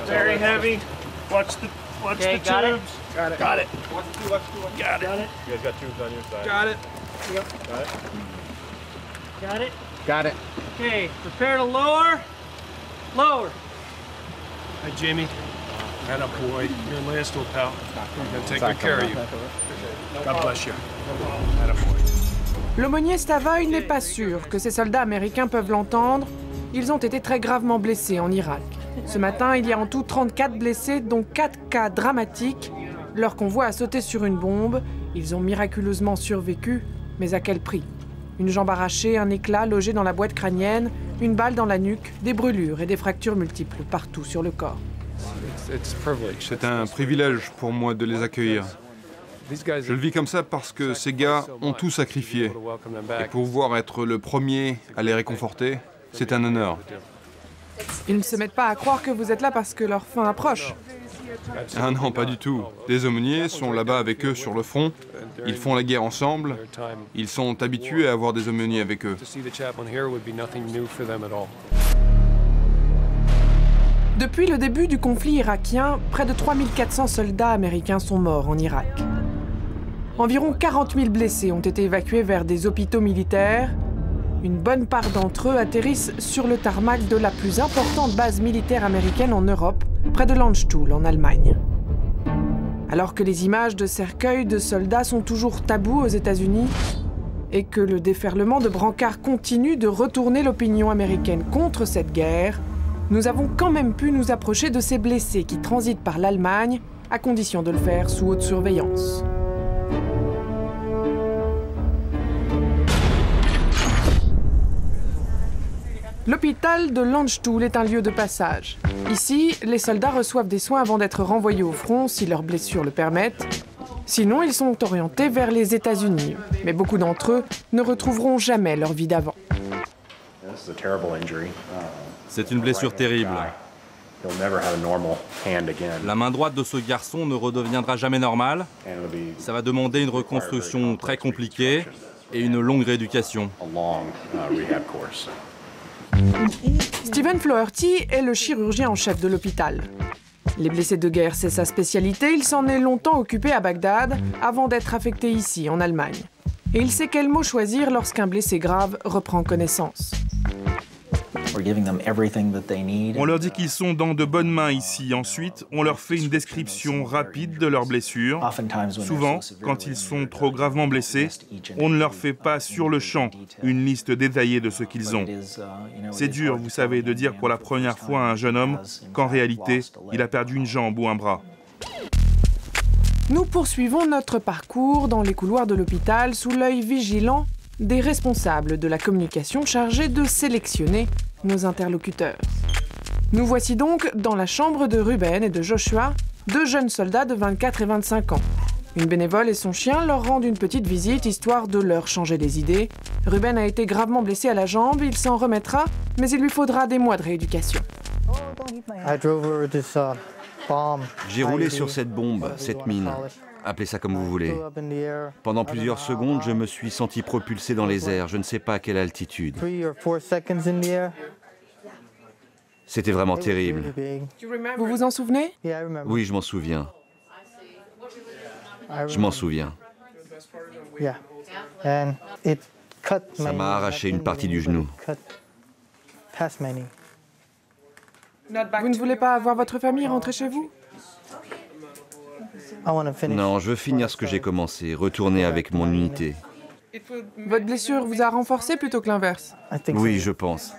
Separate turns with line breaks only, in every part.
Very heavy. Watch the tubes.
Got it.
Got it.
Got it.
You guys got tubes on your side.
Got it.
Yep.
Got it?
Got it.
Got it.
Okay, prepare to lower. Lower.
Hey, Jimmy. Had a boy. You're in last pal. We're gonna take good care of you. God bless you. Had a boy.
L'aumônier Stavoy n'est pas sûr que ces soldats américains peuvent l'entendre. Ils ont été très gravement blessés en Irak. Ce matin, il y a en tout 34 blessés, dont 4 cas dramatiques. Leur convoi a sauté sur une bombe. Ils ont miraculeusement survécu, mais à quel prix? Une jambe arrachée, un éclat logé dans la boîte crânienne, une balle dans la nuque, des brûlures et des fractures multiples partout sur le corps.
C'est un privilège pour moi de les accueillir. Je le vis comme ça parce que ces gars ont tout sacrifié. Et pouvoir être le premier à les réconforter, c'est un honneur.
Ils ne se mettent pas à croire que vous êtes là parce que leur fin approche.
Ah non, pas du tout. Des aumôniers sont là-bas avec eux sur le front. Ils font la guerre ensemble. Ils sont habitués à avoir des aumôniers avec eux.
Depuis le début du conflit irakien, près de 3400 soldats américains sont morts en Irak. Environ 40 000 blessés ont été évacués vers des hôpitaux militaires. Une bonne part d'entre eux atterrissent sur le tarmac de la plus importante base militaire américaine en Europe, près de Landstuhl, en Allemagne. Alors que les images de cercueils de soldats sont toujours tabous aux États-Unis et que le déferlement de brancards continue de retourner l'opinion américaine contre cette guerre, nous avons quand même pu nous approcher de ces blessés qui transitent par l'Allemagne, à condition de le faire sous haute surveillance. L'hôpital de Landstuhl est un lieu de passage. Ici, les soldats reçoivent des soins avant d'être renvoyés au front si leurs blessures le permettent. Sinon, ils sont orientés vers les États-Unis. Mais beaucoup d'entre eux ne retrouveront jamais leur vie d'avant.
C'est une blessure terrible. La main droite de ce garçon ne redeviendra jamais normale. Ça va demander une reconstruction très compliquée et une longue rééducation.
Stephen Flaherty est le chirurgien en chef de l'hôpital. Les blessés de guerre, c'est sa spécialité. Il s'en est longtemps occupé à Bagdad avant d'être affecté ici, en Allemagne. Et il sait quel mot choisir lorsqu'un blessé grave reprend connaissance.
On leur dit qu'ils sont dans de bonnes mains ici. Ensuite, on leur fait une description rapide de leurs blessures. Souvent, quand ils sont trop gravement blessés, on ne leur fait pas sur le champ une liste détaillée de ce qu'ils ont. C'est dur, vous savez, de dire pour la première fois à un jeune homme qu'en réalité, il a perdu une jambe ou un bras.
Nous poursuivons notre parcours dans les couloirs de l'hôpital sous l'œil vigilant des responsables de la communication chargés de sélectionner nos interlocuteurs. Nous voici donc dans la chambre de Ruben et de Joshua, deux jeunes soldats de 24 et 25 ans. Une bénévole et son chien leur rendent une petite visite histoire de leur changer les idées. Ruben a été gravement blessé à la jambe, il s'en remettra, mais il lui faudra des mois de rééducation.
J'ai roulé sur cette bombe, cette mine. Appelez ça comme vous voulez. Pendant plusieurs secondes, je me suis senti propulsé dans les airs. Je ne sais pas à quelle altitude. C'était vraiment terrible.
Vous vous en souvenez?
Oui, je m'en souviens. Je m'en souviens. Ça m'a arraché une partie du genou.
Vous ne voulez pas avoir votre famille rentrer chez vous?
Non, je veux finir ce que j'ai commencé, retourner avec mon unité.
Votre blessure vous a renforcé plutôt que l'inverse?
Oui, je pense.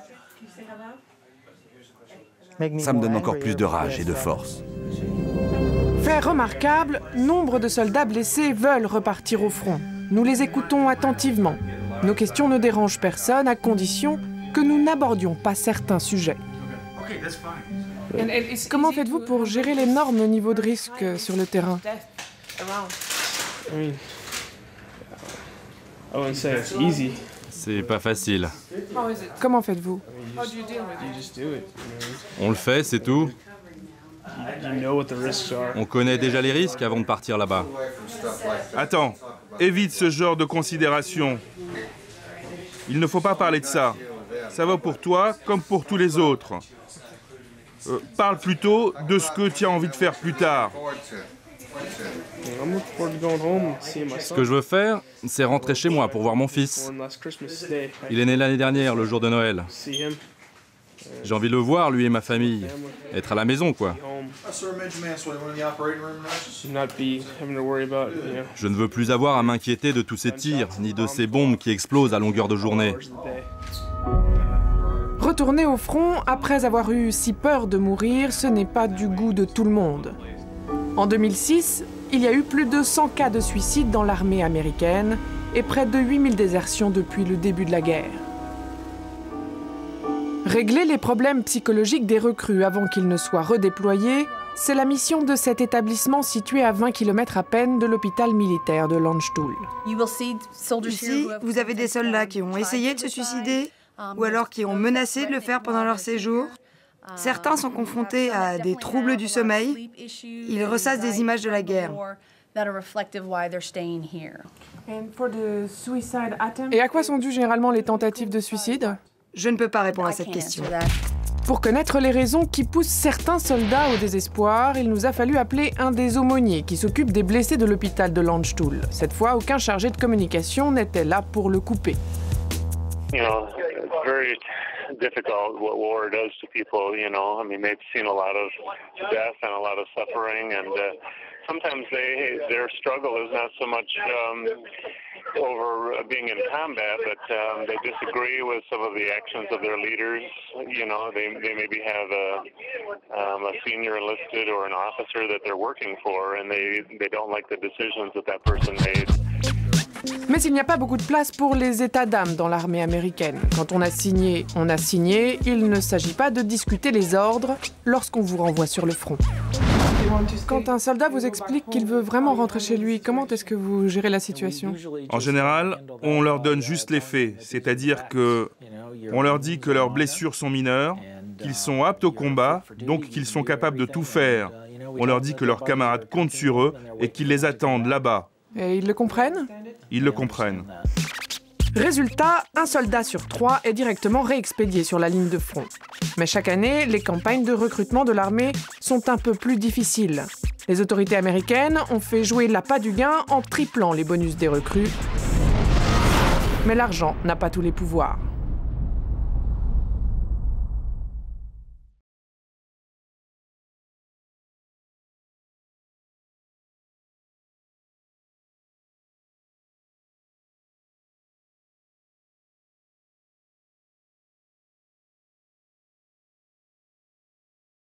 Ça me donne encore plus de rage et de force.
Fait remarquable, nombre de soldats blessés veulent repartir au front. Nous les écoutons attentivement. Nos questions ne dérangent personne à condition que nous n'abordions pas certains sujets. Comment faites-vous pour gérer l'énorme niveau de risque sur le terrain?
C'est pas facile.
Comment faites-vous?
On le fait, c'est tout. On connaît déjà les risques avant de partir là-bas.
Attends, évite ce genre de considération. Il ne faut pas parler de ça. Ça va pour toi comme pour tous les autres. Parle plutôt de ce que tu as envie de faire plus tard.
Ce que je veux faire, c'est rentrer chez moi pour voir mon fils. Il est né l'année dernière, le jour de Noël. J'ai envie de le voir, lui et ma famille. Être à la maison, quoi. Je ne veux plus avoir à m'inquiéter de tous ces tirs, ni de ces bombes qui explosent à longueur de journée.
Retourner au front après avoir eu si peur de mourir, ce n'est pas du goût de tout le monde. En 2006, il y a eu plus de 100 cas de suicide dans l'armée américaine et près de 8000 désertions depuis le début de la guerre. Régler les problèmes psychologiques des recrues avant qu'ils ne soient redéployés, c'est la mission de cet établissement situé à 20 km à peine de l'hôpital militaire de Landstuhl.
Ici, vous avez des soldats qui ont essayé de se suicider ou alors qui ont menacé de le faire pendant leur séjour. Certains sont confrontés à des troubles du sommeil. Ils ressassent des images de la guerre.
Et à quoi sont dues généralement les tentatives de suicide ?
Je ne peux pas répondre à cette question.
Pour connaître les raisons qui poussent certains soldats au désespoir, il nous a fallu appeler un des aumôniers qui s'occupe des blessés de l'hôpital de Landstuhl. Cette fois, aucun chargé de communication n'était là pour le couper.
Difficult what war does to people, you know. I mean, they've seen a lot of death and a lot of suffering, and sometimes their struggle is not so much over being in combat, but they disagree with some of the actions of their leaders. You know, they maybe have a senior enlisted or an officer that they're working for, and they don't like the decisions that person made.
Mais il n'y a pas beaucoup de place pour les états d'âme dans l'armée américaine. Quand on a signé, on a signé. Il ne s'agit pas de discuter les ordres lorsqu'on vous renvoie sur le front. Quand un soldat vous explique qu'il veut vraiment rentrer chez lui, comment est-ce que vous gérez la situation ?
En général, on leur donne juste les faits, c'est-à-dire que on leur dit que leurs blessures sont mineures, qu'ils sont aptes au combat, donc qu'ils sont capables de tout faire. On leur dit que leurs camarades comptent sur eux et qu'ils les attendent là-bas.
Et ils le comprennent ?
Ils le comprennent.
Résultat, un soldat sur 3 est directement réexpédié sur la ligne de front. Mais chaque année, les campagnes de recrutement de l'armée sont un peu plus difficiles. Les autorités américaines ont fait jouer l'appât du gain en triplant les bonus des recrues. Mais l'argent n'a pas tous les pouvoirs.